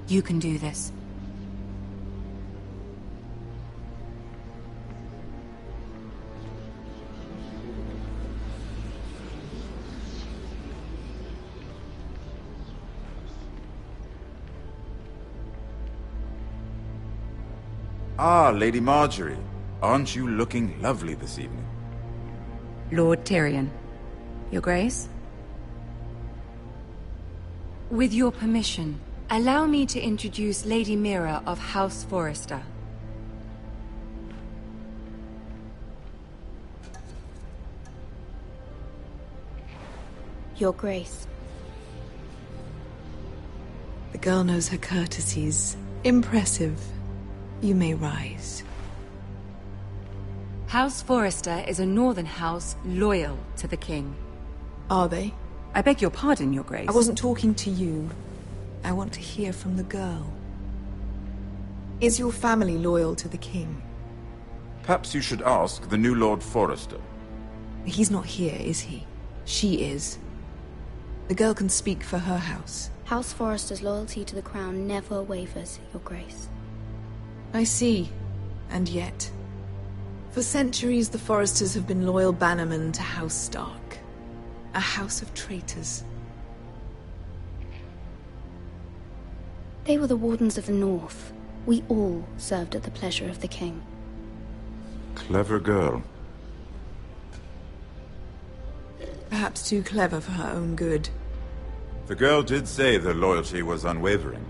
You can do this. Ah, Lady Marjorie. Aren't you looking lovely this evening? Lord Tyrion. Your Grace? With your permission, allow me to introduce Lady Mira of House Forrester. Your Grace. The girl knows her courtesies. Impressive. You may rise. House Forrester is a northern house loyal to the king. Are they? I beg your pardon, Your Grace. I wasn't talking to you. I want to hear from the girl. Is your family loyal to the king? Perhaps you should ask the new Lord Forrester. He's not here, is he? She is. The girl can speak for her house. House Forrester's loyalty to the crown never wavers, Your Grace. I see. And yet... For centuries, the Forresters have been loyal bannermen to House Stark. A house of traitors. They were the Wardens of the North. We all served at the pleasure of the king. Clever girl. Perhaps too clever for her own good. The girl did say their loyalty was unwavering.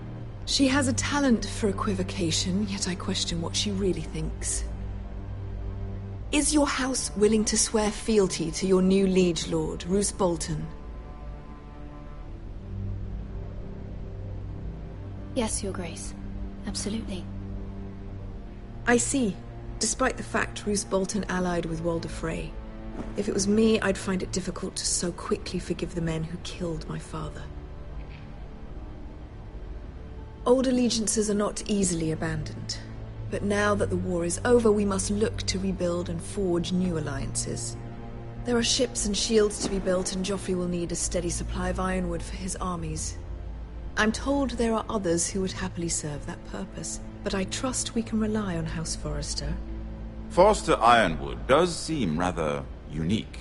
She has a talent for equivocation, yet I question what she really thinks. Is your house willing to swear fealty to your new liege lord, Roose Bolton? Yes, Your Grace. Absolutely. I see. Despite the fact Roose Bolton allied with Walder Frey. If it was me, I'd find it difficult to so quickly forgive the men who killed my father. Old allegiances are not easily abandoned. But now that the war is over, we must look to rebuild and forge new alliances. There are ships and shields to be built, and Joffrey will need a steady supply of ironwood for his armies. I'm told there are others who would happily serve that purpose, but I trust we can rely on House Forrester. Forrester Ironwood does seem rather unique.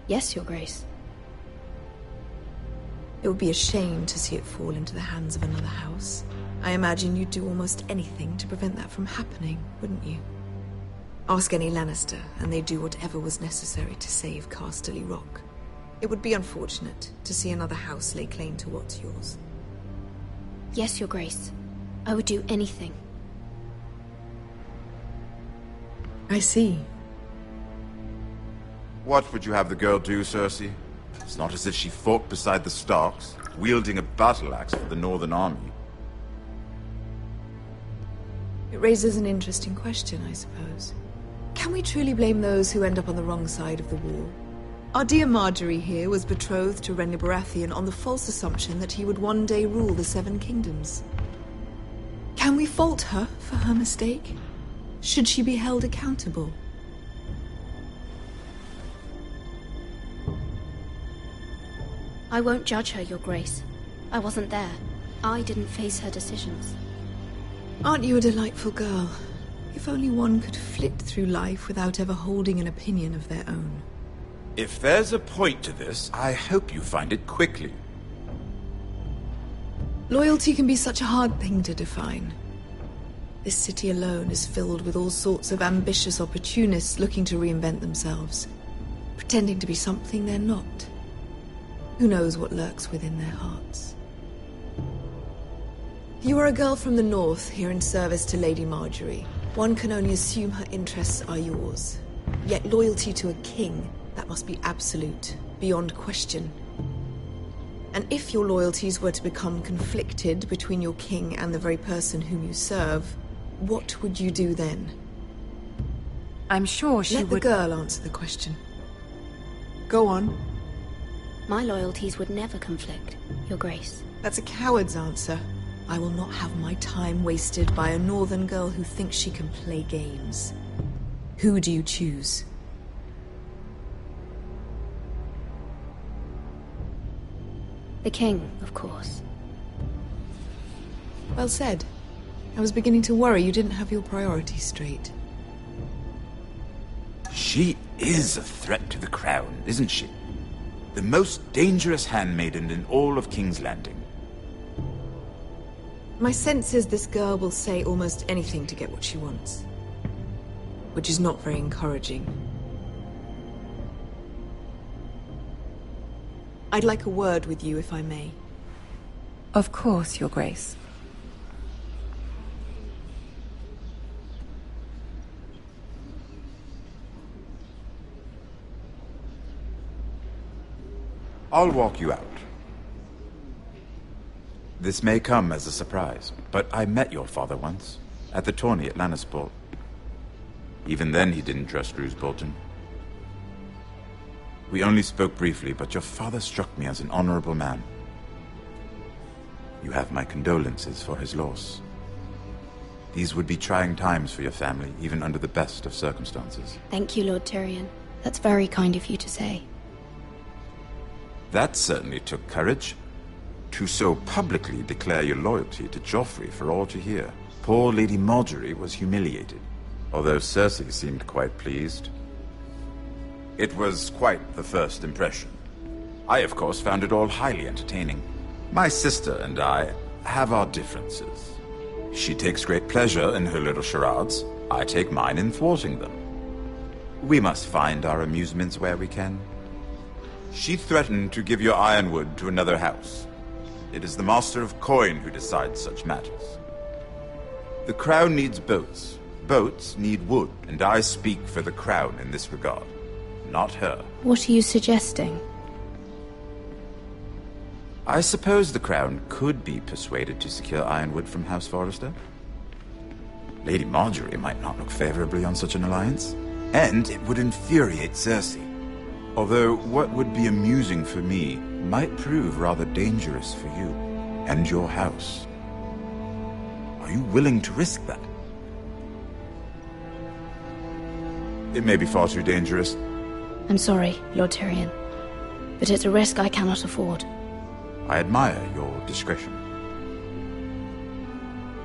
Yes, Your Grace. It would be a shame to see it fall into the hands of another house. I imagine you'd do almost anything to prevent that from happening, wouldn't you? Ask any Lannister, and they'd do whatever was necessary to save Casterly Rock. It would be unfortunate to see another house lay claim to what's yours. Yes, Your Grace. I would do anything. I see. What would you have the girl do, Cersei? It's not as if she fought beside the Starks, wielding a battle axe for the Northern Army. It raises an interesting question, I suppose. Can we truly blame those who end up on the wrong side of the war? Our dear Marjorie here was betrothed to Renly Baratheon on the false assumption that he would one day rule the Seven Kingdoms. Can we fault her for her mistake? Should she be held accountable? I won't judge her, Your Grace. I wasn't there. I didn't face her decisions. Aren't you a delightful girl? If only one could flit through life without ever holding an opinion of their own. If there's a point to this, I hope you find it quickly. Loyalty can be such a hard thing to define. This city alone is filled with all sorts of ambitious opportunists looking to reinvent themselves, pretending to be something they're not. Who knows what lurks within their hearts? You are a girl from the north, here in service to Lady Marjorie. One can only assume her interests are yours. Yet loyalty to a king, that must be absolute, beyond question. And if your loyalties were to become conflicted between your king and the very person whom you serve, what would you do then? I'm sure she would... Let the girl answer the question. Go on. My loyalties would never conflict, Your Grace. That's a coward's answer. I will not have my time wasted by a northern girl who thinks she can play games. Who do you choose? The king, of course. Well said. I was beginning to worry you didn't have your priorities straight. She is a threat to the crown, isn't she? The most dangerous handmaiden in all of King's Landing. My sense is this girl will say almost anything to get what she wants. Which is not very encouraging. I'd like a word with you, if I may. Of course, Your Grace. I'll walk you out. This may come as a surprise, but I met your father once, at the tourney at Lannisport. Even then he didn't trust Roose Bolton. We only spoke briefly, but your father struck me as an honorable man. You have my condolences for his loss. These would be trying times for your family, even under the best of circumstances. Thank you, Lord Tyrion. That's very kind of you to say. That certainly took courage. To so publicly declare your loyalty to Joffrey for all to hear. Poor Lady Margaery was humiliated, although Cersei seemed quite pleased. It was quite the first impression. I, of course, found it all highly entertaining. My sister and I have our differences. She takes great pleasure in her little charades. I take mine in thwarting them. We must find our amusements where we can. She threatened to give your Ironwood to another house. It is the Master of Coin who decides such matters. The Crown needs boats. Boats need wood, and I speak for the Crown in this regard, not her. What are you suggesting? I suppose the Crown could be persuaded to secure Ironwood from House Forrester. Lady Margaery might not look favorably on such an alliance, and it would infuriate Cersei. Although what would be amusing for me might prove rather dangerous for you and your house. Are you willing to risk that? It may be far too dangerous. I'm sorry, Lord Tyrion, but it's a risk I cannot afford. I admire your discretion.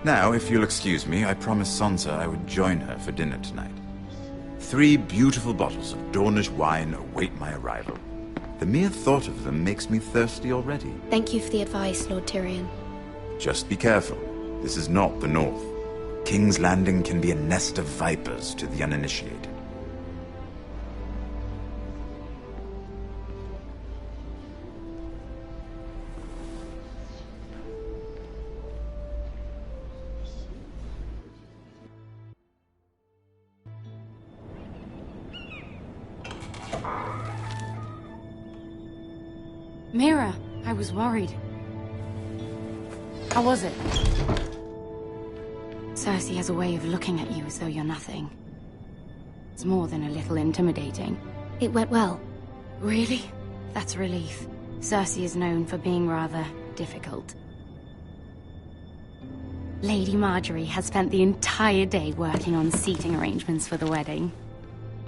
Now, if you'll excuse me, I promised Sansa I would join her for dinner tonight. 3 beautiful bottles of Dornish wine await my arrival. The mere thought of them makes me thirsty already. Thank you for the advice, Lord Tyrion. Just be careful. This is not the North. King's Landing can be a nest of vipers to the uninitiated. Mira, I was worried. How was it? Cersei has a way of looking at you as though you're nothing. It's more than a little intimidating. It went well. Really? That's a relief. Cersei is known for being rather difficult. Lady Margaery has spent the entire day working on seating arrangements for the wedding.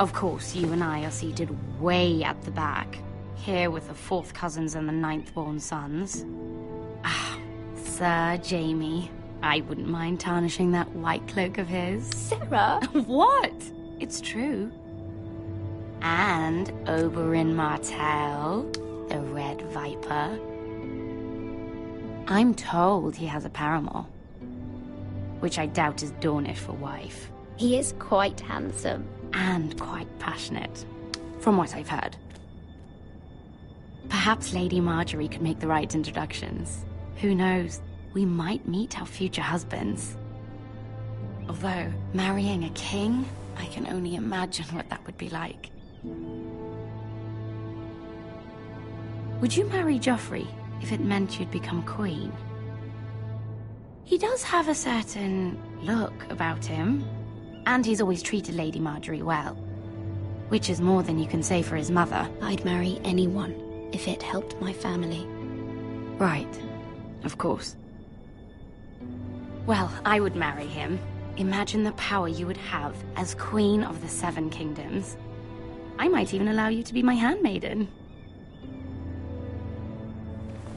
Of course, you and I are seated way at the back. Here with the 4th cousins and the 9th-born sons. Ah, Sir Jaime. I wouldn't mind tarnishing that white cloak of his. Sarah! What? It's true. And Oberyn Martell, the Red Viper. I'm told he has a paramour, which I doubt is Dornish for wife. He is quite handsome. And quite passionate, from what I've heard. Perhaps Lady Margaery could make the right introductions. Who knows? We might meet our future husbands. Although, marrying a king, I can only imagine what that would be like. Would you marry Joffrey if it meant you'd become queen? He does have a certain look about him, and he's always treated Lady Margaery well. Which is more than you can say for his mother. I'd marry anyone if it helped my family. Right. Of course. Well, I would marry him. Imagine the power you would have as Queen of the 7 Kingdoms. I might even allow you to be my handmaiden.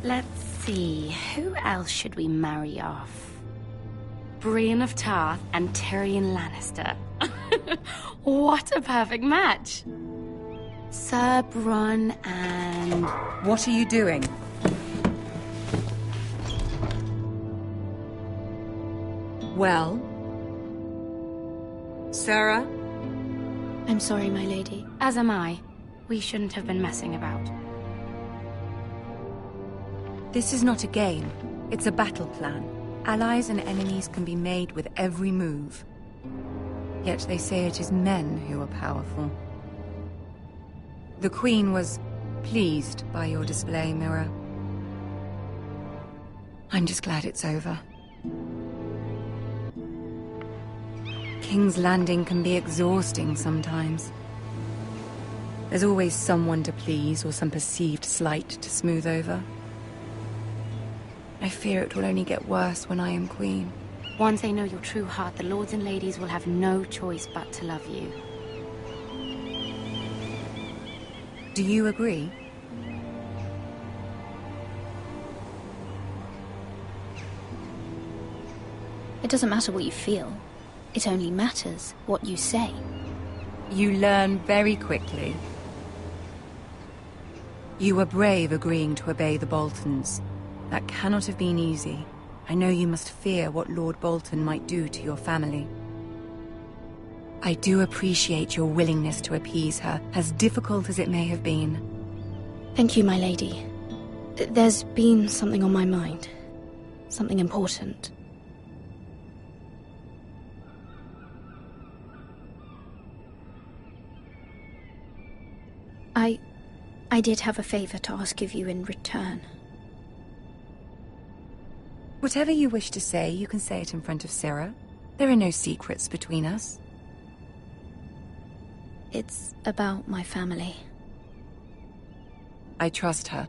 Let's see, who else should we marry off? Brienne of Tarth and Tyrion Lannister. What a perfect match! Sir Bronn and... What are you doing? Well? Sarah? I'm sorry, my lady. As am I. We shouldn't have been messing about. This is not a game. It's a battle plan. Allies and enemies can be made with every move. Yet they say it is men who are powerful. The Queen was pleased by your display, Mira. I'm just glad it's over. King's Landing can be exhausting sometimes. There's always someone to please or some perceived slight to smooth over. I fear it will only get worse when I am Queen. Once they know your true heart, the lords and ladies will have no choice but to love you. Do you agree? It doesn't matter what you feel. It only matters what you say. You learn very quickly. You were brave agreeing to obey the Boltons. That cannot have been easy. I know you must fear what Lord Bolton might do to your family. I do appreciate your willingness to appease her, as difficult as it may have been. Thank you, my lady. There's been something on my mind. Something important. I did have a favor to ask of you in return. Whatever you wish to say, you can say it in front of Sarah. There are no secrets between us. It's about my family. I trust her.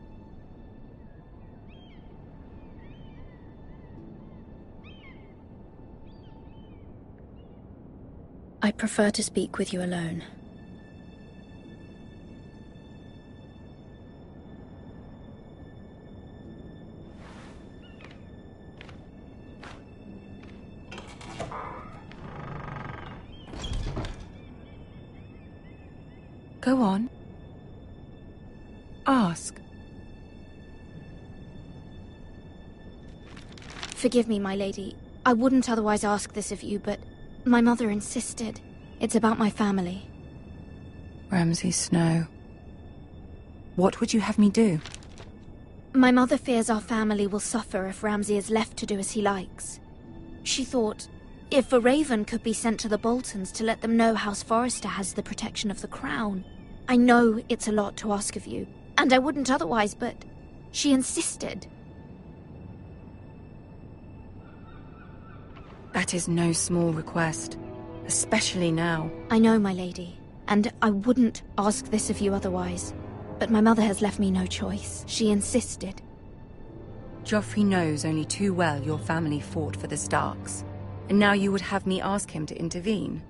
I prefer to speak with you alone. Go on. Ask. Forgive me, my lady. I wouldn't otherwise ask this of you, but my mother insisted. It's about my family. Ramsay Snow. What would you have me do? My mother fears our family will suffer if Ramsay is left to do as he likes. She thought, if a raven could be sent to the Boltons to let them know House Forrester has the protection of the crown. I know it's a lot to ask of you, and I wouldn't otherwise, but she insisted. That is no small request, especially now. I know, my lady, and I wouldn't ask this of you otherwise, but my mother has left me no choice. She insisted. Joffrey knows only too well your family fought for the Starks, and now you would have me ask him to intervene.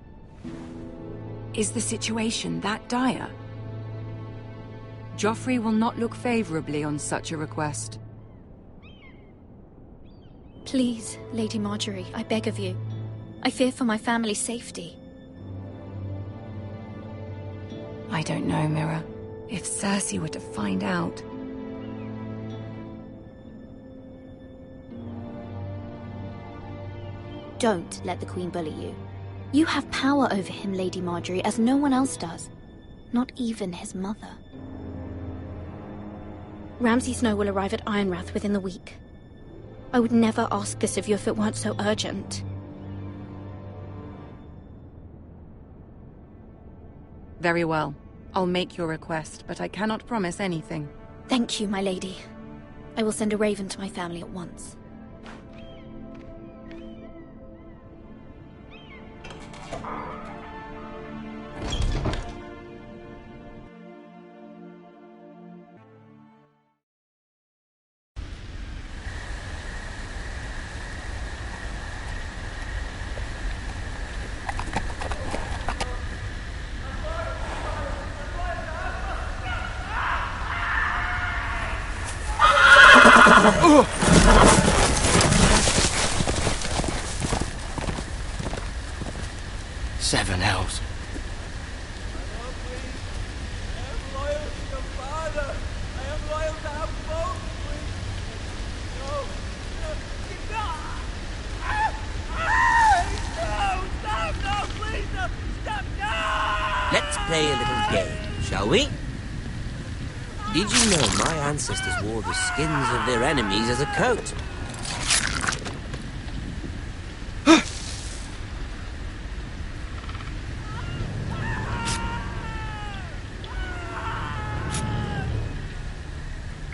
Is the situation that dire? Joffrey will not look favorably on such a request. Please, Lady Margaery, I beg of you. I fear for my family's safety. I don't know, Mira. If Cersei were to find out... Don't let the Queen bully you. You have power over him, Lady Margaery, as no one else does. Not even his mother. Ramsay Snow will arrive at Ironrath within the week. I would never ask this of you if it weren't so urgent. Very well. I'll make your request, but I cannot promise anything. Thank you, my lady. I will send a raven to my family at once. Seven hells. Let's play a little game, shall we? Did you know my ancestors wore the skins of their enemies as a coat?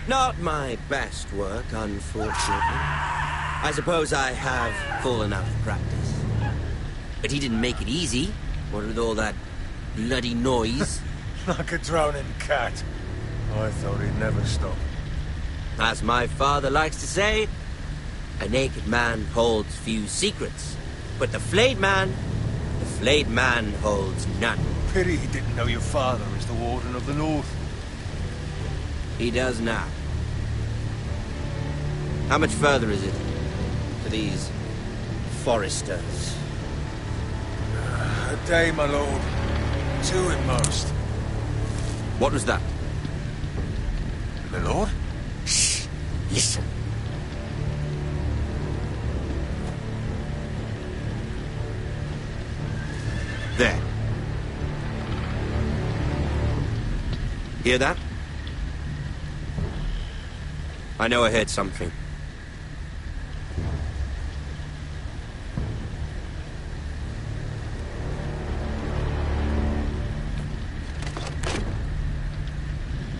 Not my best work, unfortunately. I suppose I have fallen out of practice. But he didn't make it easy, what with all that bloody noise. Like a drowning cat. I thought he'd never stop. As my father likes to say, a naked man holds few secrets. But the flayed man holds none. Pity he didn't know your father is the Warden of the North. He does now. How much further is it to these foresters? A day, my lord. 2 at most. What was that? My lord? Shh! Listen. There. Hear that? I know I heard something.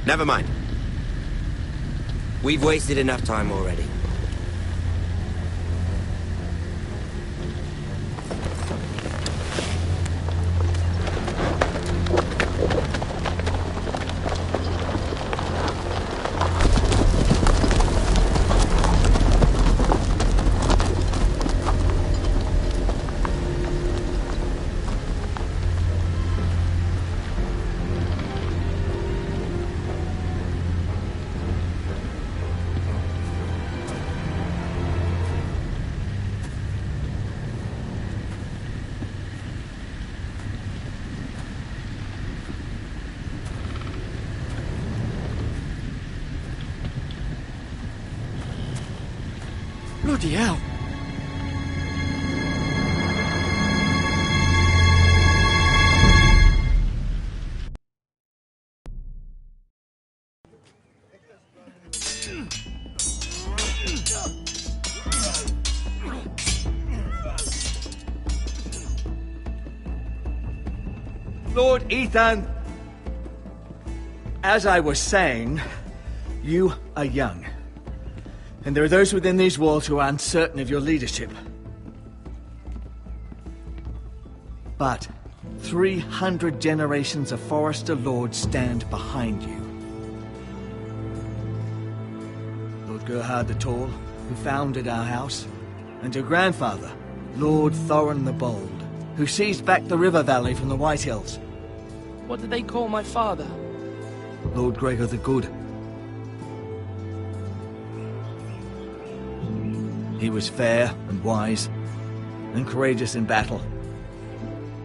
Never mind. We've wasted enough time already. Bloody hell. Lord Ethan, as I was saying, you are young. And there are those within these walls who are uncertain of your leadership. But 300 generations of Forester Lords stand behind you. Lord Gerhard the Tall, who founded our house, and your grandfather, Lord Thorin the Bold, who seized back the river valley from the White Hills. What did they call my father? Lord Gregor the Good. He was fair and wise, and courageous in battle.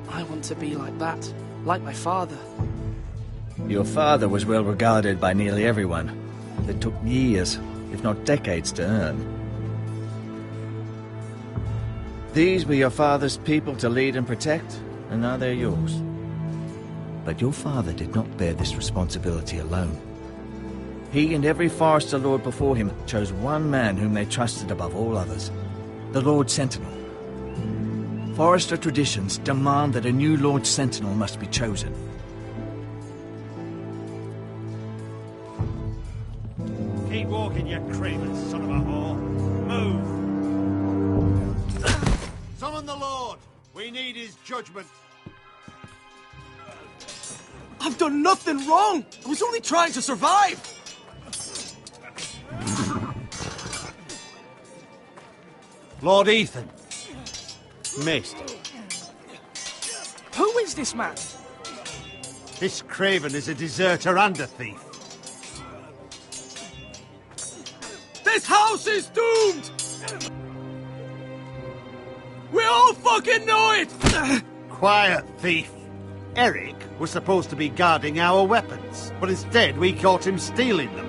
I want to be like that, like my father. Your father was well regarded by nearly everyone. It took years, if not decades, to earn. These were your father's people to lead and protect, and now they're yours. But your father did not bear this responsibility alone. He and every Forester Lord before him chose one man whom they trusted above all others, the Lord Sentinel. Forester traditions demand that a new Lord Sentinel must be chosen. Keep walking, you craven son of a whore. Move! Summon the Lord! We need his judgment. I've done nothing wrong! I was only trying to survive! Lord Ethan. Missed. Who is this man? This craven is a deserter and a thief. This house is doomed! We all fucking know it! Quiet, thief. Eric was supposed to be guarding our weapons, but instead we caught him stealing them.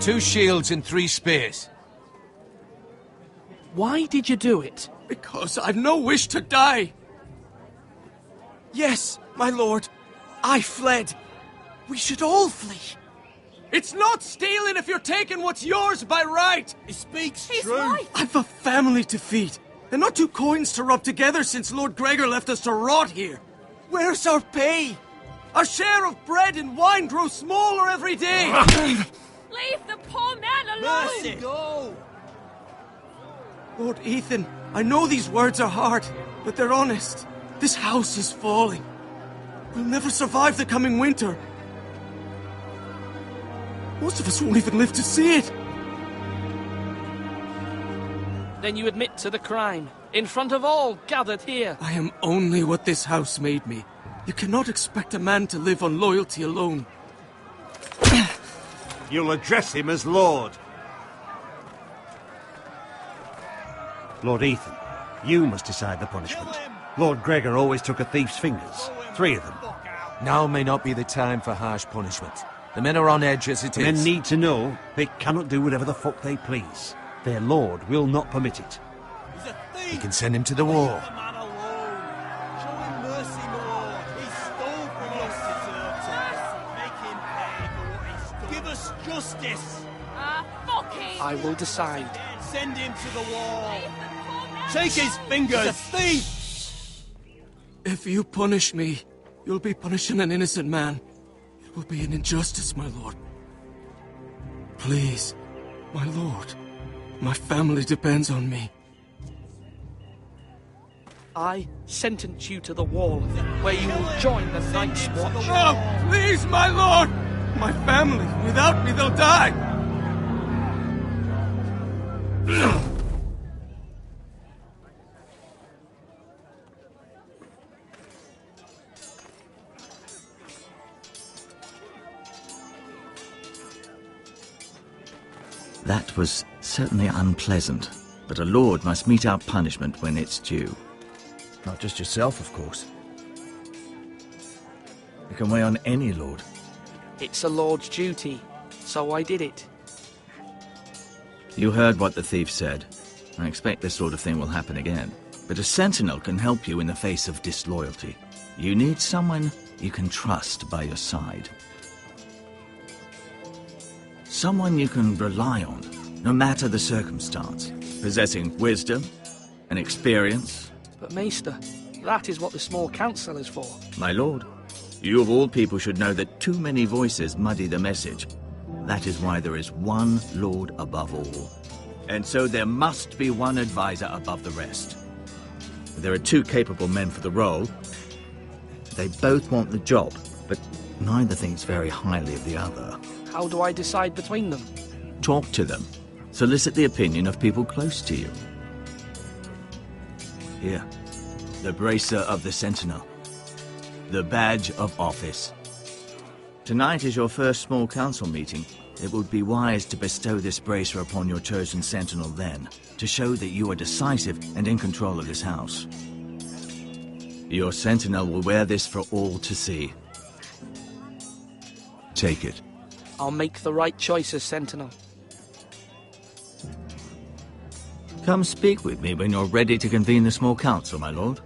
2 shields and 3 spears. Why did you do it? Because I've no wish to die. Yes, my lord. I fled. We should all flee. It's not stealing if you're taking what's yours by right. He speaks He's true. right. I've a family to feed, and not 2 coins to rub together since Lord Gregor left us to rot here. Where's our pay? Our share of bread and wine grows smaller every day. Leave the poor man alone! Mercy. Go. Lord Ethan, I know these words are hard, but they're honest. This house is falling. We'll never survive the coming winter. Most of us won't even live to see it. Then you admit to the crime, in front of all gathered here. I am only what this house made me. You cannot expect a man to live on loyalty alone. You'll address him as Lord. Lord Ethan, you must decide the punishment. Lord Gregor always took a thief's fingers. 3 of them. Now may not be the time for harsh punishment. The men are on edge as it is. Men need to know they cannot do whatever the fuck they please. Their lord will not permit it. We can send him to the war. Justice! I will decide. Send him to the wall! Take his fingers! He's a thief! If you punish me, you'll be punishing an innocent man. It will be an injustice, my lord. Please, my lord. My family depends on me. I sentence you to the wall, where you will join the Night's Watch. No, please, my lord! My family, without me, they'll die! That was certainly unpleasant, but a lord must mete out punishment when it's due. Not just yourself, of course. You can weigh on any lord. It's a lord's duty, so I did it. You heard what the thief said. I expect this sort of thing will happen again. But a sentinel can help you in the face of disloyalty. You need someone you can trust by your side. Someone you can rely on, no matter the circumstance. Possessing wisdom and experience. But Maester, that is what the small council is for. My lord, you of all people should know that too many voices muddy the message. That is why there is one lord above all. And so there must be one advisor above the rest. There are 2 capable men for the role. They both want the job, but neither thinks very highly of the other. How do I decide between them? Talk to them. Solicit the opinion of people close to you. Here, the bracer of the Sentinel. The badge of office. Tonight is your first small council meeting. It would be wise to bestow this bracer upon your chosen sentinel then, to show that you are decisive and in control of this house. Your sentinel will wear this for all to see. Take it. I'll make the right choices, Sentinel. Come speak with me when you're ready to convene the small council, my lord.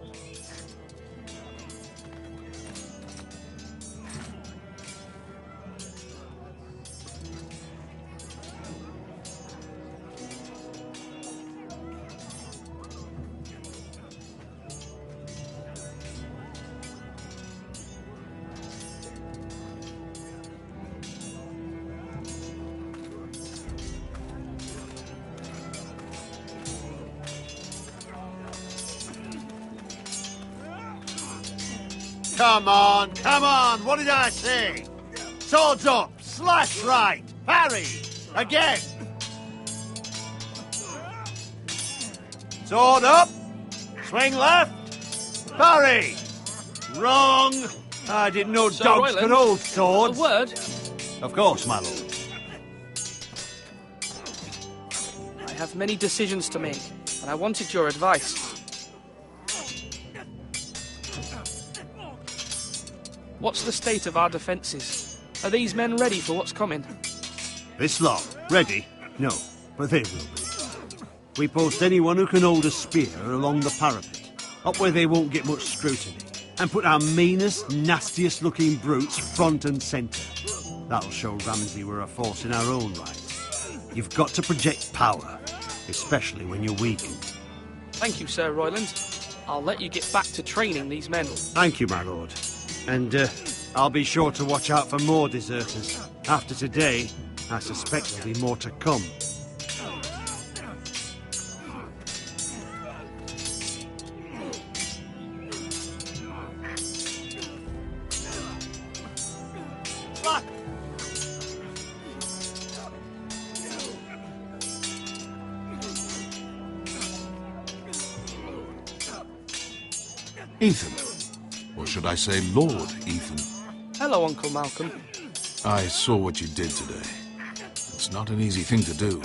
Come on, what did I say? Swords up, slash right, parry, again. Sword up, swing left, parry. Wrong. I didn't know Sir dogs Royland, could hold swords. A word? Of course, my lord. I have many decisions to make, and I wanted your advice. What's the state of our defences? Are these men ready for what's coming? This lot, ready? No, but they will be. We post anyone who can hold a spear along the parapet, up where they won't get much scrutiny, and put our meanest, nastiest looking brutes front and centre. That'll show Ramsay we're a force in our own right. You've got to project power, especially when you're weakened. Thank you, Sir Royland. I'll let you get back to training these men. Thank you, my lord. And I'll be sure to watch out for more deserters. After today, I suspect there'll be more to come. Ethan. Or should I say Lord Ethan? Hello, Uncle Malcolm. I saw what you did today. It's not an easy thing to do,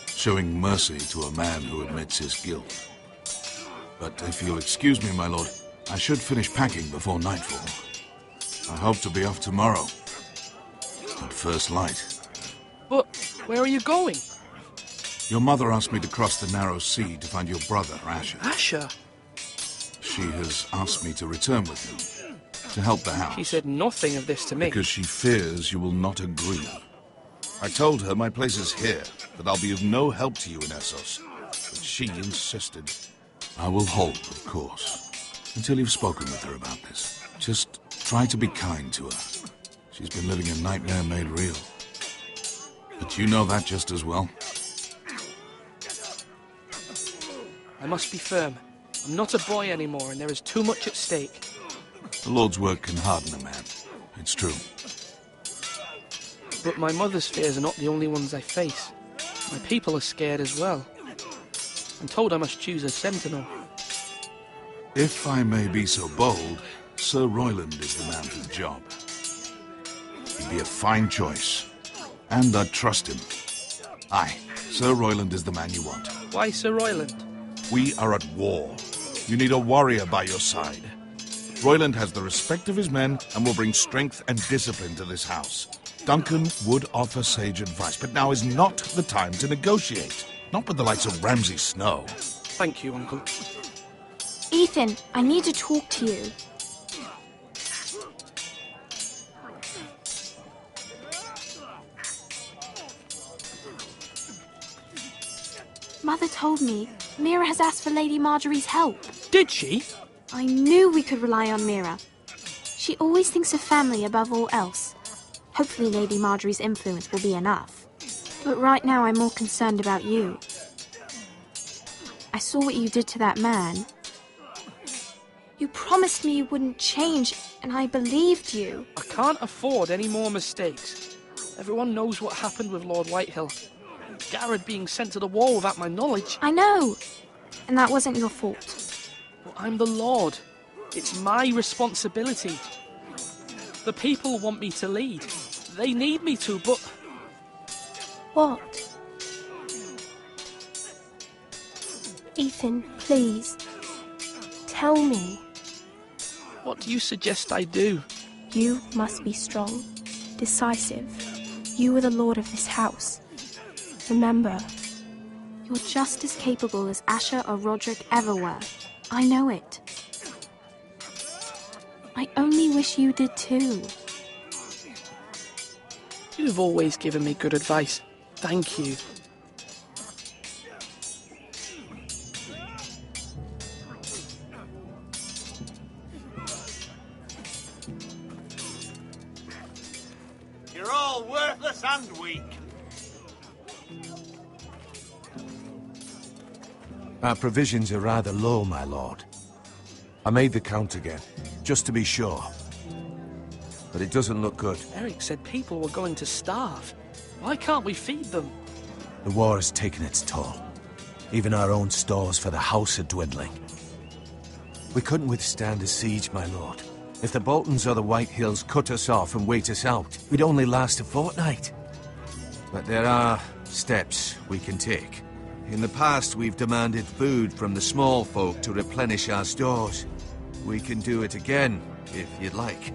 showing mercy to a man who admits his guilt. But if you'll excuse me, my lord, I should finish packing before nightfall. I hope to be off tomorrow. At first light. But where are you going? Your mother asked me to cross the narrow sea to find your brother, Asher. Asher? She has asked me to return with you, to help the house. She said nothing of this to me. Because she fears you will not agree. I told her my place is here, that I'll be of no help to you in Essos. But she insisted. I will hold, of course, until you've spoken with her about this. Just try to be kind to her. She's been living a nightmare made real. But you know that just as well. I must be firm. I'm not a boy anymore, and there is too much at stake. The Lord's work can harden a man. It's true. But my mother's fears are not the only ones I face. My people are scared as well. I'm told I must choose a sentinel. If I may be so bold, Sir Royland is the man for the job. He'd be a fine choice. And I'd trust him. Aye, Sir Royland is the man you want. Why Sir Royland? We are at war. You need a warrior by your side. Royland has the respect of his men and will bring strength and discipline to this house. Duncan would offer sage advice, but now is not the time to negotiate. Not with the likes of Ramsay Snow. Thank you, Uncle. Ethan, I need to talk to you. Mother told me Mira has asked for Lady Marjorie's help. Did she? I knew we could rely on Mira. She always thinks of family above all else. Hopefully Lady Marjorie's influence will be enough. But right now I'm more concerned about you. I saw what you did to that man. You promised me you wouldn't change, and I believed you. I can't afford any more mistakes. Everyone knows what happened with Lord Whitehill. Garrett being sent to the wall without my knowledge. I know. And that wasn't your fault. Well, I'm the Lord. It's my responsibility. The people want me to lead. They need me to, but... What? Ethan, please. Tell me. What do you suggest I do? You must be strong, decisive. You are the lord of this house. Remember, you're just as capable as Asher or Roderick ever were. I know it. I only wish you did too. You've always given me good advice. Thank you. You're all worthless and weak. Our provisions are rather low, my lord. I made the count again, just to be sure. But it doesn't look good. Eric said people were going to starve. Why can't we feed them? The war has taken its toll. Even our own stores for the house are dwindling. We couldn't withstand a siege, my lord. If the Boltons or the Whitehills cut us off and wait us out, we'd only last a fortnight. But there are steps we can take. In the past, we've demanded food from the small folk to replenish our stores. We can do it again, if you'd like.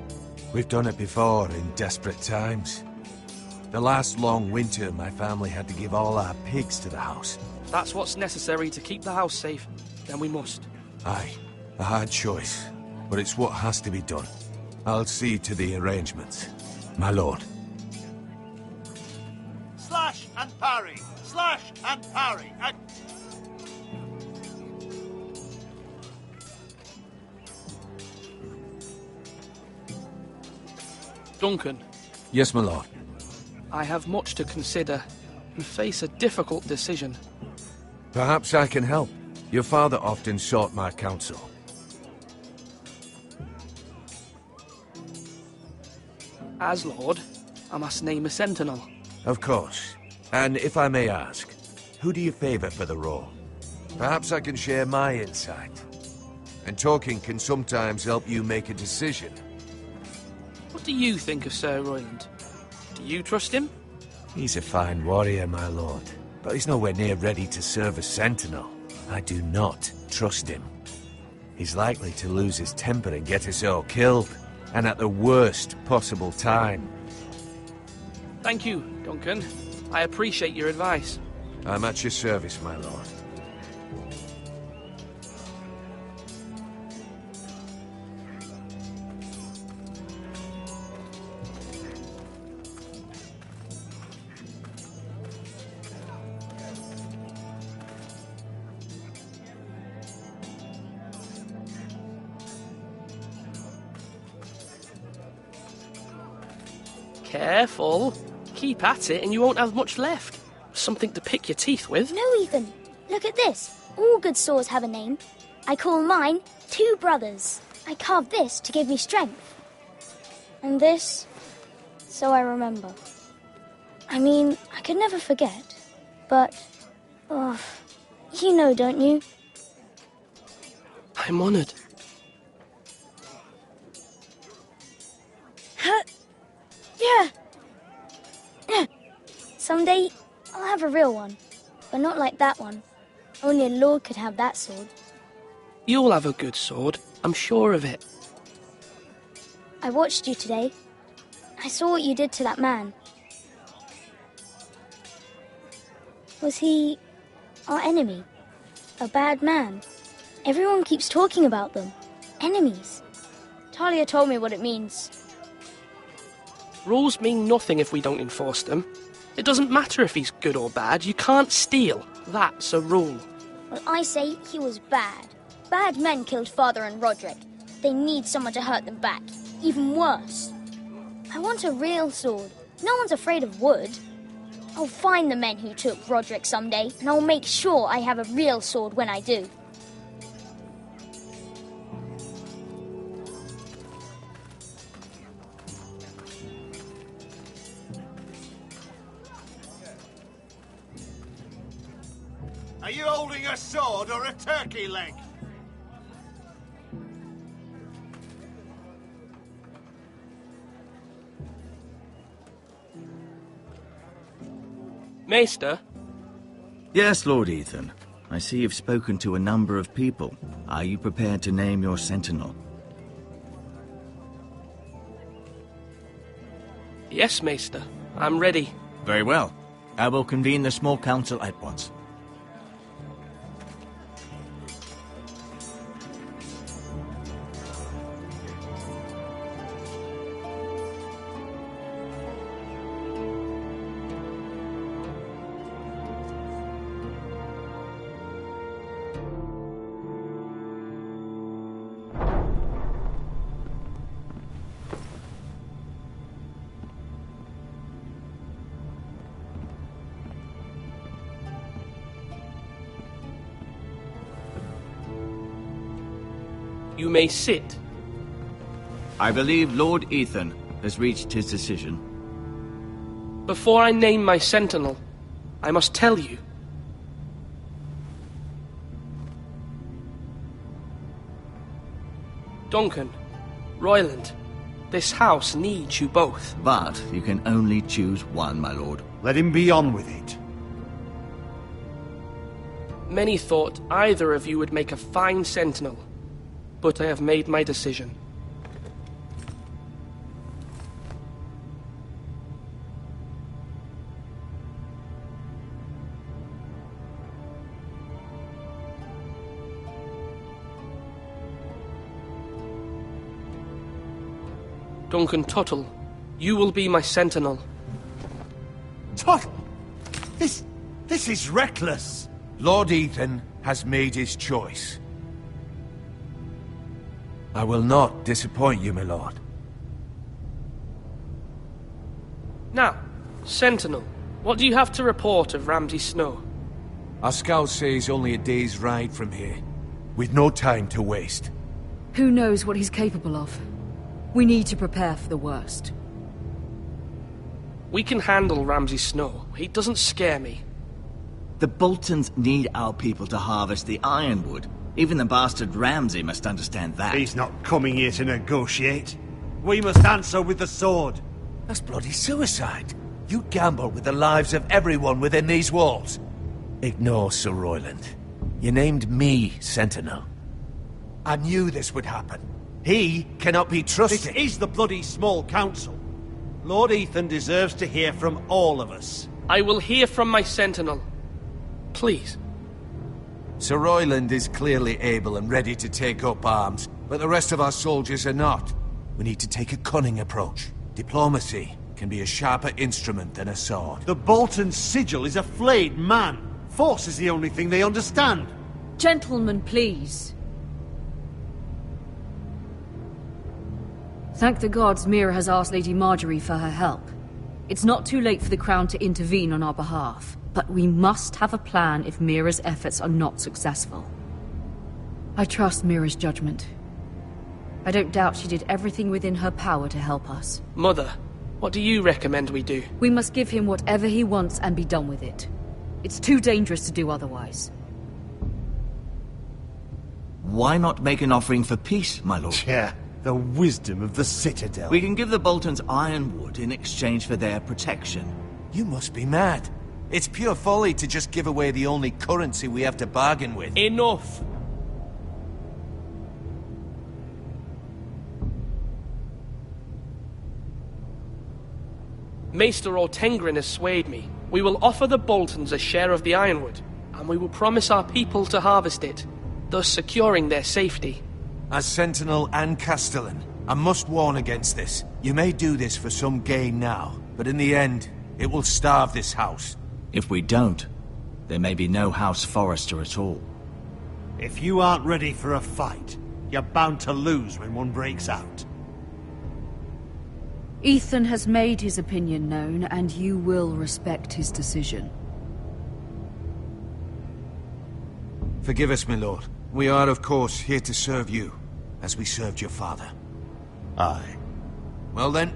We've done it before in desperate times. The last long winter, my family had to give all our pigs to the house. That's what's necessary to keep the house safe. Then we must. Aye, a hard choice, but it's what has to be done. I'll see to the arrangements, my lord. Slash and parry! Slash and parry! Duncan. Yes, my lord. I have much to consider and face a difficult decision. Perhaps I can help. Your father often sought my counsel. As Lord, I must name a sentinel. Of course. And if I may ask, who do you favor for the role? Perhaps I can share my insight. And talking can sometimes help you make a decision. What do you think of Sir Royland? Do you trust him? He's a fine warrior, my lord. But he's nowhere near ready to serve as sentinel. I do not trust him. He's likely to lose his temper and get us all killed. And at the worst possible time. Thank you, Duncan. I appreciate your advice. I'm at your service, my lord. Careful. Keep at it and you won't have much left. Something to pick your teeth with. No, Ethan. Look at this. All good swords have a name. I call mine Two Brothers. I carved this to give me strength. And this, so I remember. I mean, I could never forget. But, oh, you know, don't you? I'm honored. Yeah. Someday, I'll have a real one. But not like that one. Only a lord could have that sword. You'll have a good sword. I'm sure of it. I watched you today. I saw what you did to that man. Was he our enemy? A bad man? Everyone keeps talking about them. Enemies. Talia told me what it means. Rules mean nothing if we don't enforce them. It doesn't matter if he's good or bad. You can't steal. That's a rule. Well, I say he was bad. Bad men killed Father and Roderick. They need someone to hurt them back. Even worse. I want a real sword. No one's afraid of wood. I'll find the men who took Roderick someday, and I'll make sure I have a real sword when I do. Are you holding a sword or a turkey leg? Maester? Yes, Lord Ethan. I see you've spoken to a number of people. Are you prepared to name your sentinel? Yes, Maester. I'm ready. Very well. I will convene the small council at once. You may sit. I believe Lord Ethan has reached his decision. Before I name my sentinel, I must tell you. Duncan, Royland, this house needs you both. But you can only choose one, my lord. Let him be on with it. Many thought either of you would make a fine sentinel, but I have made my decision. Duncan Tuttle, you will be my sentinel. Tuttle! This is reckless! Lord Ethan has made his choice. I will not disappoint you, my lord. Now, Sentinel, what do you have to report of Ramsay Snow? Our scouts say he's only a day's ride from here, with no time to waste. Who knows what he's capable of? We need to prepare for the worst. We can handle Ramsay Snow. He doesn't scare me. The Boltons need our people to harvest the ironwood. Even the bastard Ramsay must understand that. He's not coming here to negotiate. We must answer with the sword. That's bloody suicide. You gamble with the lives of everyone within these walls. Ignore Sir Royland. You named me Sentinel. I knew this would happen. He cannot be trusted. This is the bloody small council. Lord Ethan deserves to hear from all of us. I will hear from my Sentinel. Please. Sir Royland is clearly able and ready to take up arms, but the rest of our soldiers are not. We need to take a cunning approach. Diplomacy can be a sharper instrument than a sword. The Bolton sigil is a flayed man. Force is the only thing they understand. Gentlemen, please. Thank the gods Mira has asked Lady Marjorie for her help. It's not too late for the Crown to intervene on our behalf, but we must have a plan if Mira's efforts are not successful. I trust Mira's judgment. I don't doubt she did everything within her power to help us. Mother, what do you recommend we do? We must give him whatever he wants and be done with it. It's too dangerous to do otherwise. Why not make an offering for peace, my lord? Yeah, the wisdom of the Citadel. We can give the Boltons ironwood in exchange for their protection. You must be mad. It's pure folly to just give away the only currency we have to bargain with. Enough! Maester Ortengrin has swayed me. We will offer the Boltons a share of the ironwood, and we will promise our people to harvest it, thus securing their safety. As Sentinel and Castellan, I must warn against this. You may do this for some gain now, but in the end, it will starve this house. If we don't, there may be no House Forrester at all. If you aren't ready for a fight, you're bound to lose when one breaks out. Ethan has made his opinion known, and you will respect his decision. Forgive us, my lord. We are, of course, here to serve you, as we served your father. Aye. Well then,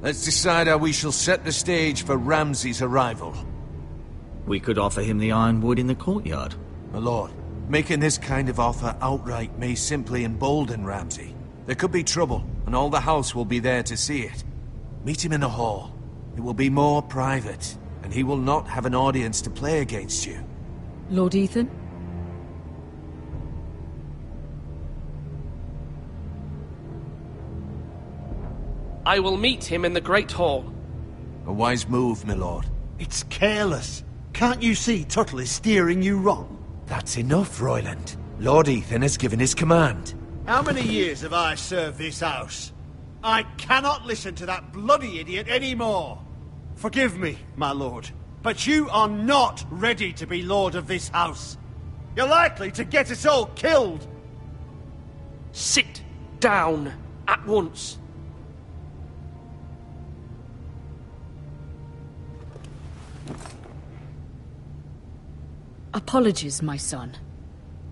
let's decide how we shall set the stage for Ramsay's arrival. We could offer him the ironwood in the courtyard. My lord, making this kind of offer outright may simply embolden Ramsay. There could be trouble, and all the house will be there to see it. Meet him in the hall. It will be more private, and he will not have an audience to play against you. Lord Ethan? I will meet him in the Great Hall. A wise move, my lord. It's careless. Can't you see Tuttle is steering you wrong? That's enough, Royland. Lord Ethan has given his command. How many years have I served this house? I cannot listen to that bloody idiot anymore. Forgive me, my lord, but you are not ready to be lord of this house. You're likely to get us all killed. Sit down at once. Apologies, my son.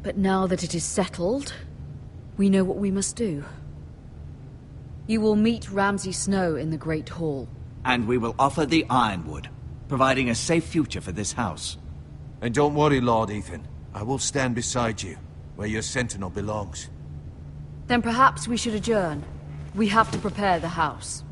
But now that it is settled, we know what we must do. You will meet Ramsay Snow in the Great Hall. And we will offer the ironwood, providing a safe future for this house. And don't worry, Lord Ethan. I will stand beside you, where your sentinel belongs. Then perhaps we should adjourn. We have to prepare the house.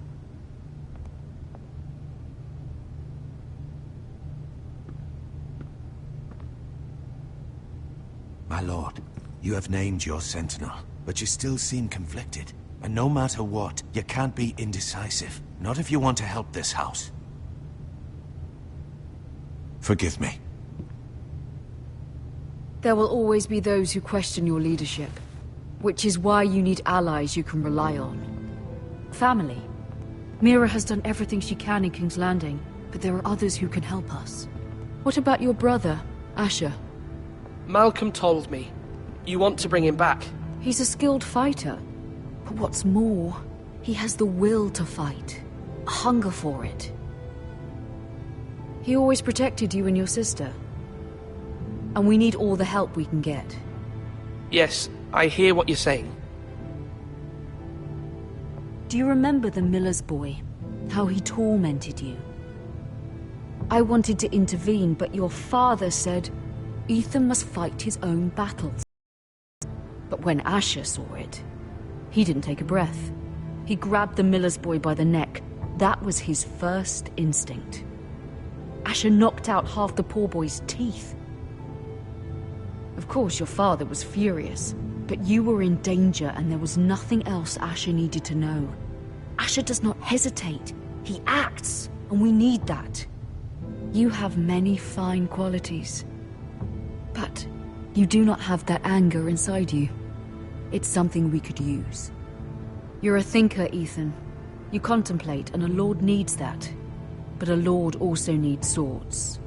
My lord, you have named your sentinel, but you still seem conflicted. And no matter what, you can't be indecisive. Not if you want to help this house. Forgive me. There will always be those who question your leadership, which is why you need allies you can rely on. Family. Mira has done everything she can in King's Landing, but there are others who can help us. What about your brother, Asher? Malcolm told me. You want to bring him back? He's a skilled fighter. But what's more, he has the will to fight. A hunger for it. He always protected you and your sister. And we need all the help we can get. Yes, I hear what you're saying. Do you remember the miller's boy? How he tormented you? I wanted to intervene, but your father said Ethan must fight his own battles. But when Asher saw it, he didn't take a breath. He grabbed the miller's boy by the neck. That was his first instinct. Asher knocked out half the poor boy's teeth. Of course, your father was furious, but you were in danger and there was nothing else Asher needed to know. Asher does not hesitate. He acts, and we need that. You have many fine qualities, but you do not have that anger inside you. It's something we could use. You're a thinker, Ethan. You contemplate, and a lord needs that. But a lord also needs swords.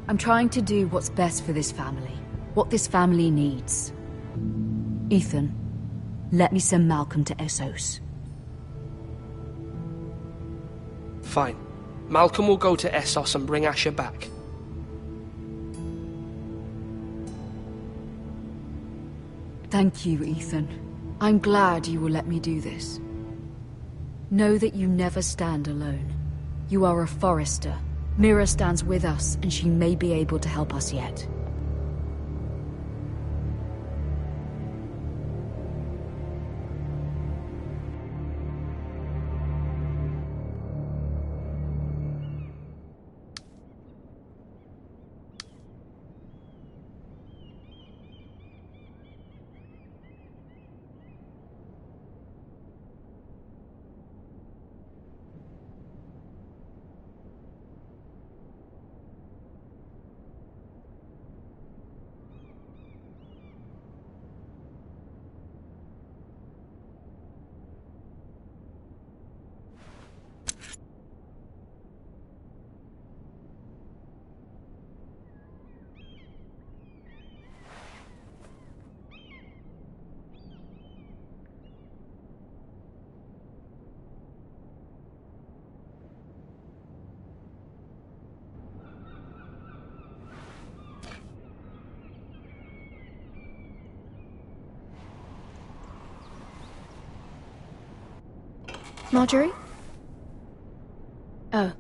I'm trying to do what's best for this family. What this family needs. Ethan, let me send Malcolm to Essos. Fine. Malcolm will go to Essos and bring Asher back. Thank you, Ethan. I'm glad you will let me do this. Know that you never stand alone. You are a Forrester. Mira stands with us, and she may be able to help us yet. Marjorie? Oh.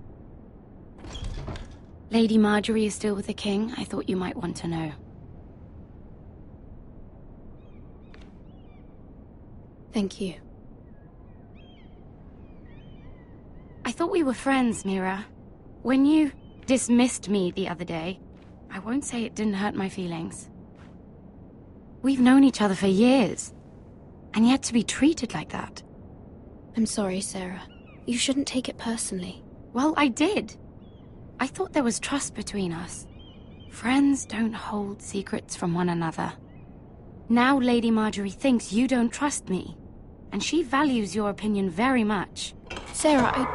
Lady Marjorie is still with the king. I thought you might want to know. Thank you. I thought we were friends, Mira. When you dismissed me the other day, I won't say it didn't hurt my feelings. We've known each other for years, and yet to be treated like that. I'm sorry, Sarah. You shouldn't take it personally. Well, I did. I thought there was trust between us. Friends don't hold secrets from one another. Now Lady Marjorie thinks you don't trust me, and she values your opinion very much. Sarah,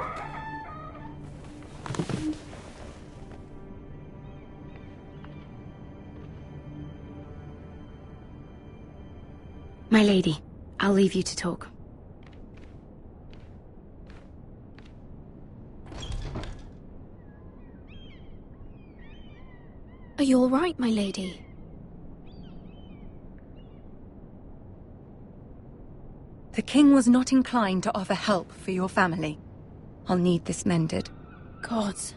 My lady, I'll leave you to talk. Are you all right, my lady? The king was not inclined to offer help for your family. I'll need this mended. Gods.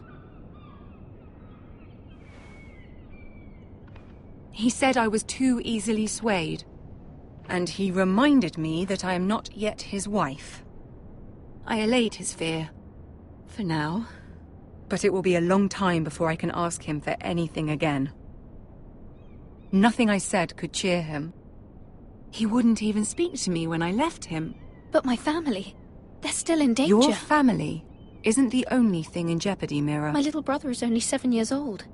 He said I was too easily swayed. And he reminded me that I am not yet his wife. I allayed his fear. For now. But it will be a long time before I can ask him for anything again. Nothing I said could cheer him. He wouldn't even speak to me when I left him. But my family, they're still in danger. Your family isn't the only thing in jeopardy, Mira. My little brother is only 7 years old.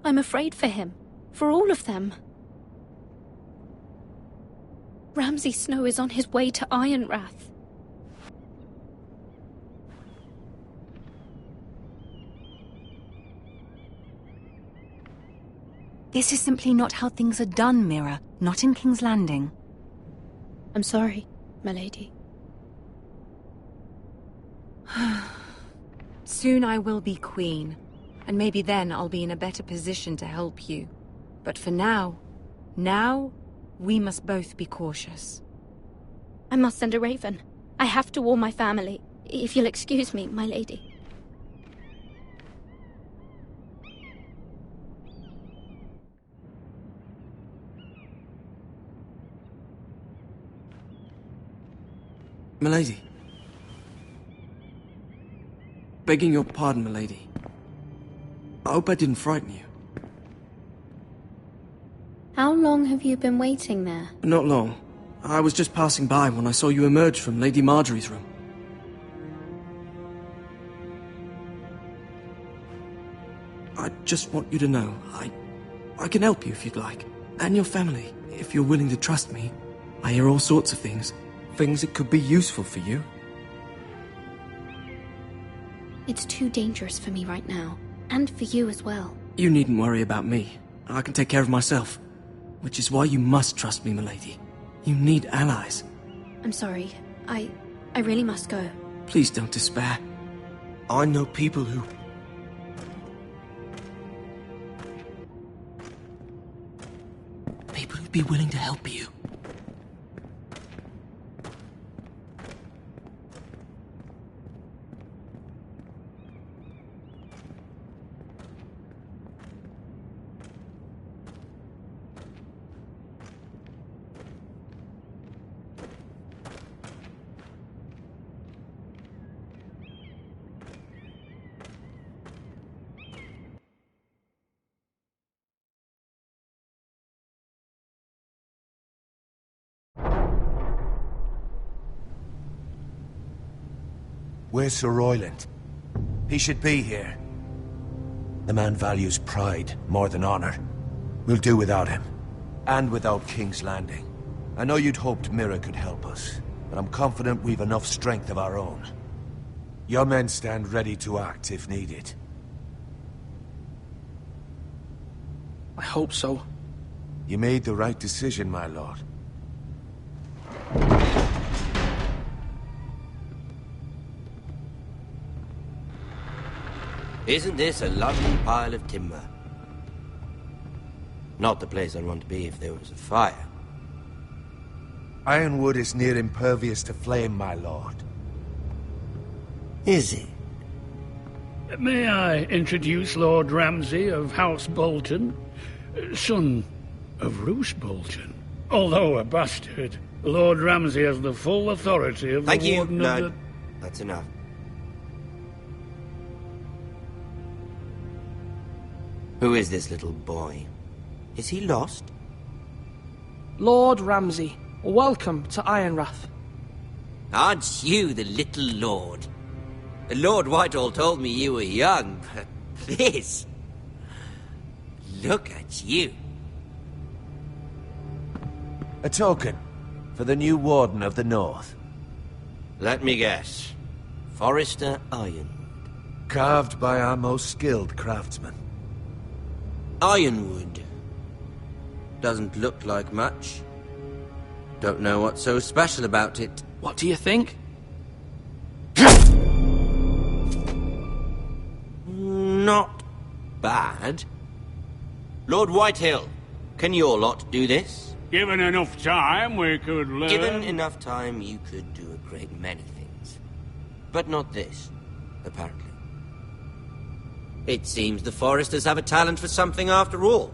I'm afraid for him. For all of them. Ramsay Snow is on his way to Ironrath. This is simply not how things are done, Mira. Not in King's Landing. I'm sorry, my lady. Soon I will be queen, and maybe then I'll be in a better position to help you. But for now, we must both be cautious. I must send a raven. I have to warn my family. If you'll excuse me, my lady. Milady. Begging your pardon, milady. I hope I didn't frighten you. How long have you been waiting there? Not long. I was just passing by when I saw you emerge from Lady Marjorie's room. I just want you to know, I can help you if you'd like. And your family, if you're willing to trust me. I hear all sorts of things. Things that could be useful for you. It's too dangerous for me right now. And for you as well. You needn't worry about me. I can take care of myself. Which is why you must trust me, milady. You need allies. I'm sorry. I really must go. Please don't despair. I know people who... People who'd be willing to help you. Where's Sir Royland? He should be here. The man values pride more than honor. We'll do without him. And without King's Landing. I know you'd hoped Mira could help us, but I'm confident we've enough strength of our own. Your men stand ready to act if needed. I hope so. You made the right decision, my lord. Isn't this a lovely pile of timber? Not the place I'd want to be if there was a fire. Ironwood is near impervious to flame, my lord. Is it? May I introduce Lord Ramsay of House Bolton, son of Roose Bolton. Although a bastard, Lord Ramsay has the full authority of Thank the you, Warden no, of the... That's enough. Who is this little boy? Is he lost? Lord Ramsay, welcome to Ironrath. Aren't you the little lord? Lord Whitehall told me you were young, but this... Look at you. A token for the new Warden of the North. Let me guess. Forrester Ironwood. Carved by our most skilled craftsmen. Ironwood. Doesn't look like much. Don't know what's so special about it. What do you think? Not bad. Lord Whitehill, can your lot do this? Given enough time, we could learn... Given enough time, you could do a great many things. But not this, apparently. It seems the Foresters have a talent for something after all.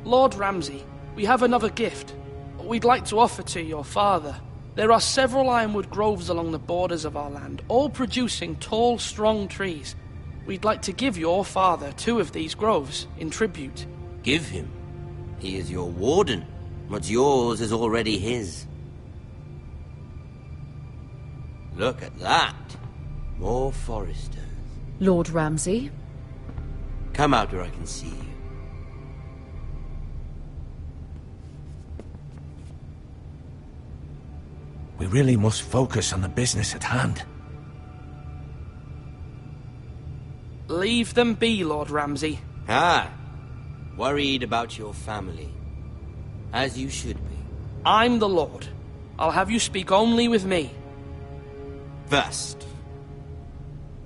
Lord Ramsay, we have another gift. We'd like to offer to your father. There are several ironwood groves along the borders of our land, all producing tall, strong trees. We'd like to give your father 2 of these groves in tribute. Give him? He is your warden. What's yours is already his. Look at that. More Foresters. Lord Ramsay, Come out where I can see you. We really must focus on the business at hand. Leave them be, Lord Ramsay. Ah, worried about your family. As you should be. I'm the Lord. I'll have you speak only with me. First,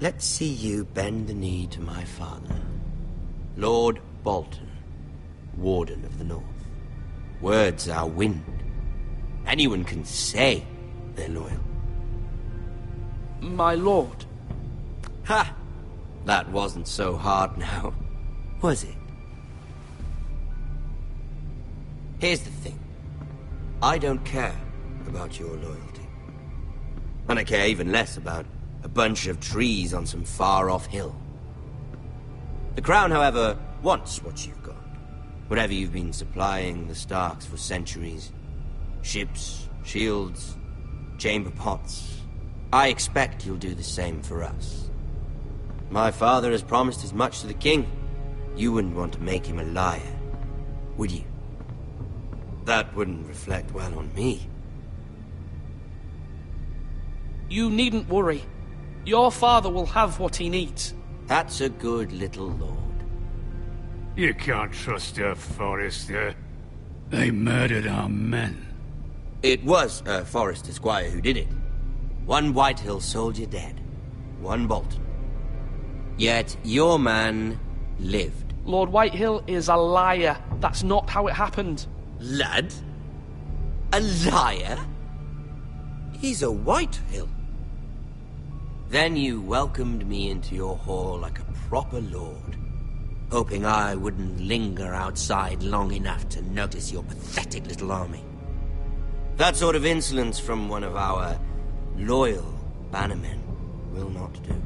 let's see you bend the knee to my father, Lord Bolton, Warden of the North. Words are wind. Anyone can say they're loyal. My lord. Ha! That wasn't so hard now, was it? Here's the thing. I don't care about your loyalty. And I care even less about a bunch of trees on some far-off hill. The Crown, however, wants what you've got. Whatever you've been supplying the Starks for centuries. Ships, shields, chamber pots. I expect you'll do the same for us. My father has promised as much to the king. You wouldn't want to make him a liar, would you? That wouldn't reflect well on me. You needn't worry. Your father will have what he needs. That's a good little lord. You can't trust her, Forrester. They murdered our men. It was a Forrester squire who did it. One Whitehill soldier dead. One Bolton. Yet your man lived. Lord Whitehill is a liar. That's not how it happened. Lad? A liar? He's a Whitehill. Then you welcomed me into your hall like a proper lord, hoping I wouldn't linger outside long enough to notice your pathetic little army. That sort of insolence from one of our loyal bannermen will not do.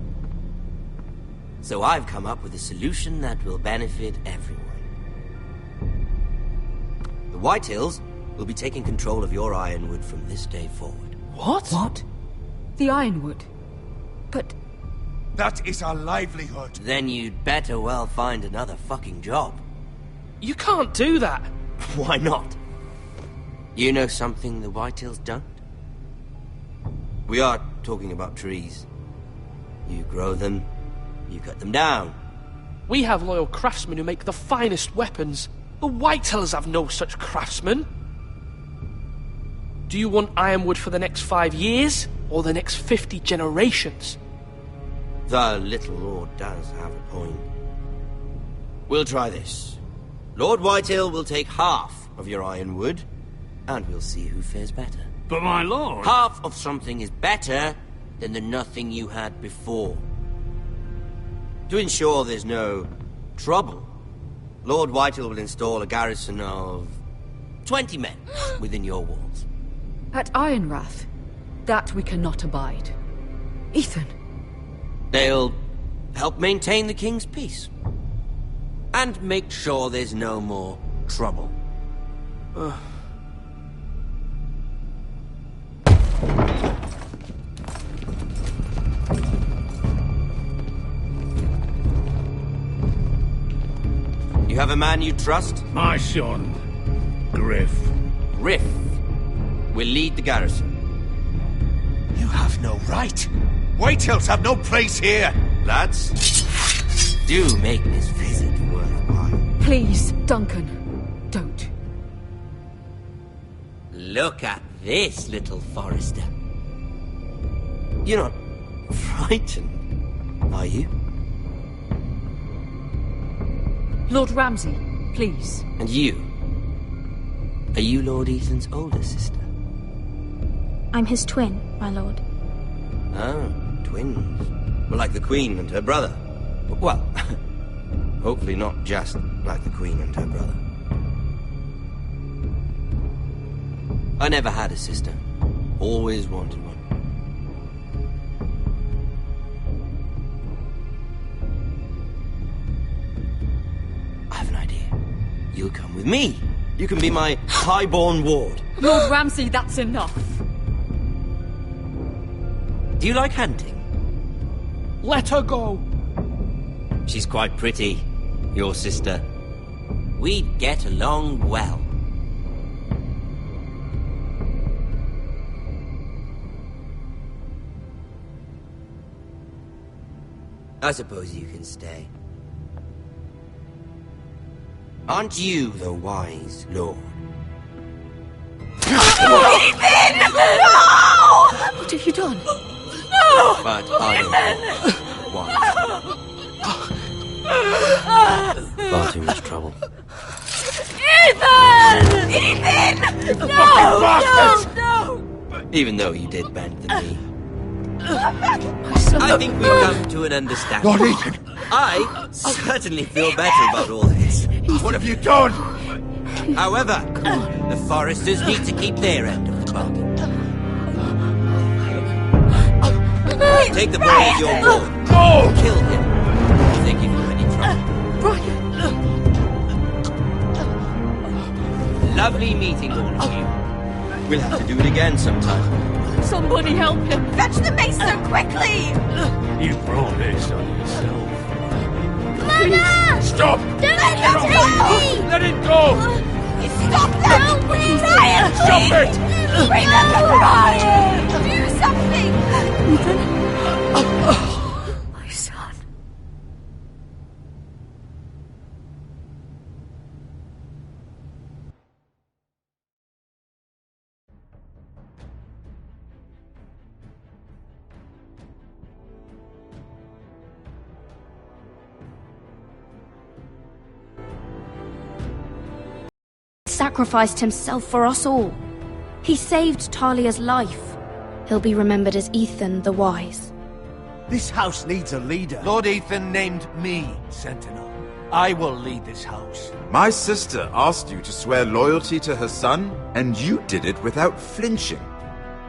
So I've come up with a solution that will benefit everyone. The Whitehills will be taking control of your Ironwood from this day forward. What? What? The Ironwood? But... That is our livelihood. Then you'd better well find another fucking job. You can't do that. Why not? You know something the Whitehills don't? We are talking about trees. You grow them, you cut them down. We have loyal craftsmen who make the finest weapons. The Whitehills have no such craftsmen. Do you want Ironwood for the next 5 years, or the next 50 generations? The little lord does have a point. We'll try this. Lord Whitehill will take half of your Ironwood, and we'll see who fares better. But my lord... Half of something is better than the nothing you had before. To ensure there's no trouble, Lord Whitehill will install a garrison of 20 men within your walls. At Ironrath? That we cannot abide. Ethan! They'll help maintain the king's peace. And make sure there's no more trouble. You have a man you trust? My son, Griff. Griff will lead the garrison. You have no right. Whitehills have no place here. Lads, do make this visit worthwhile. Please, Duncan, don't. Look at this, little Forrester. You're not frightened, are you? Lord Ramsay, please. And you? Are you Lord Ethan's older sister? I'm his twin, my lord. Oh, twins. Well, like the Queen and her brother. Well, hopefully not just like the Queen and her brother. I never had a sister. Always wanted one. I have an idea. You'll come with me. You can be my highborn ward. Lord Ramsay, that's enough. Do you like hunting? Let her go. She's quite pretty. your sister. We'd get along well. I suppose you can stay. Aren't you the wise lord? Ethan! No! What have you done? No! But I don't why. Far too much trouble. Ethan! Ethan! No! No! Even though you did bend the knee. I think we've come to an understanding. Lord Ethan! I certainly feel better about all this. What have you done? However, the Foresters need to keep their end of the bargain. Take the boy as your lord. No! Kill him if they give you any trouble. Lovely meeting all of you. We'll have to do it again sometime. Somebody help him! Fetch the mace so quickly! You brought this on yourself. Mother! Stop! Don't let him take me! Let it go! Stop them! No, please! Ryan, Stop please! it! Bring them to Ryan! Do something! My son. Sacrificed himself for us all. He saved Talia's life. He'll be remembered as Ethan the Wise. This house needs a leader. Lord Ethan named me Sentinel. I will lead this house. My sister asked you to swear loyalty to her son, and you did it without flinching.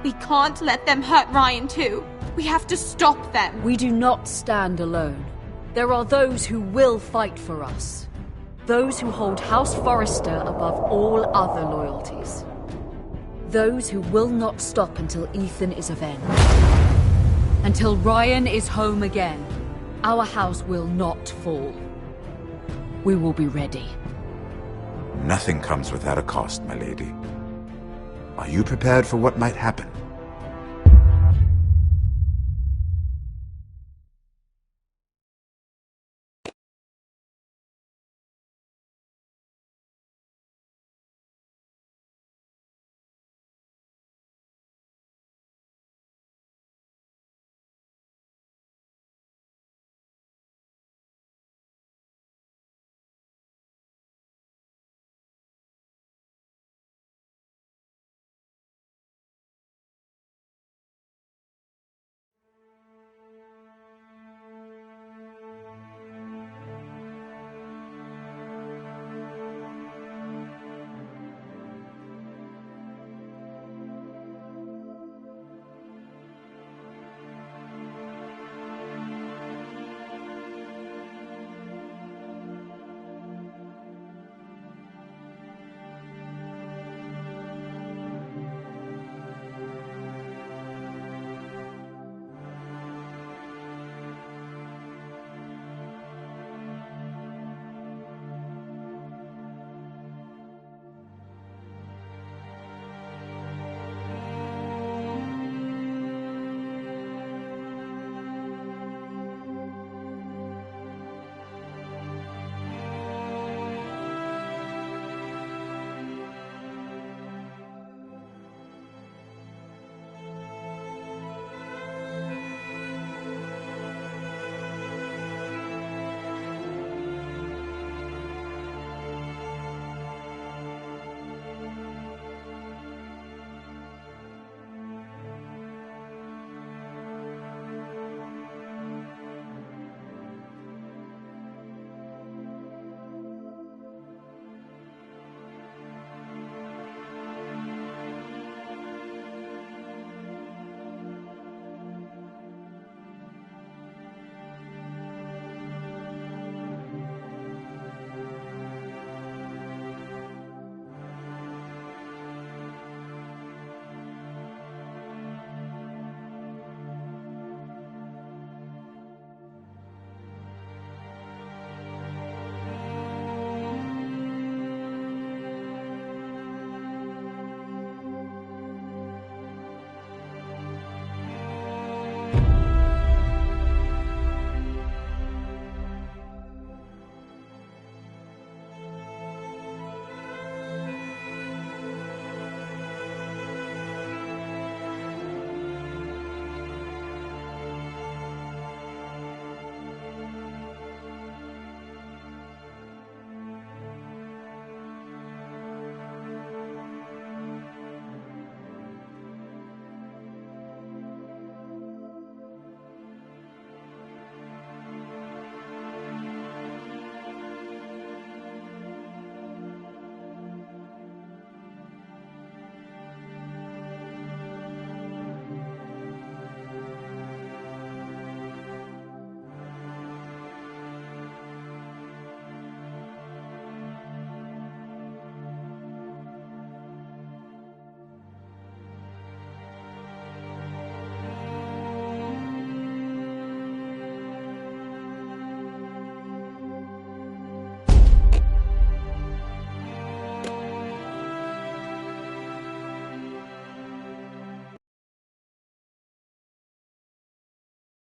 We can't let them hurt Ryan too. We have to stop them. We do not stand alone. There are those who will fight for us. Those who hold House Forrester above all other loyalties. Those who will not stop until Ethan is avenged. Until Ryan is home again, our house will not fall. We will be ready. Nothing comes without a cost, my lady. Are you prepared for what might happen?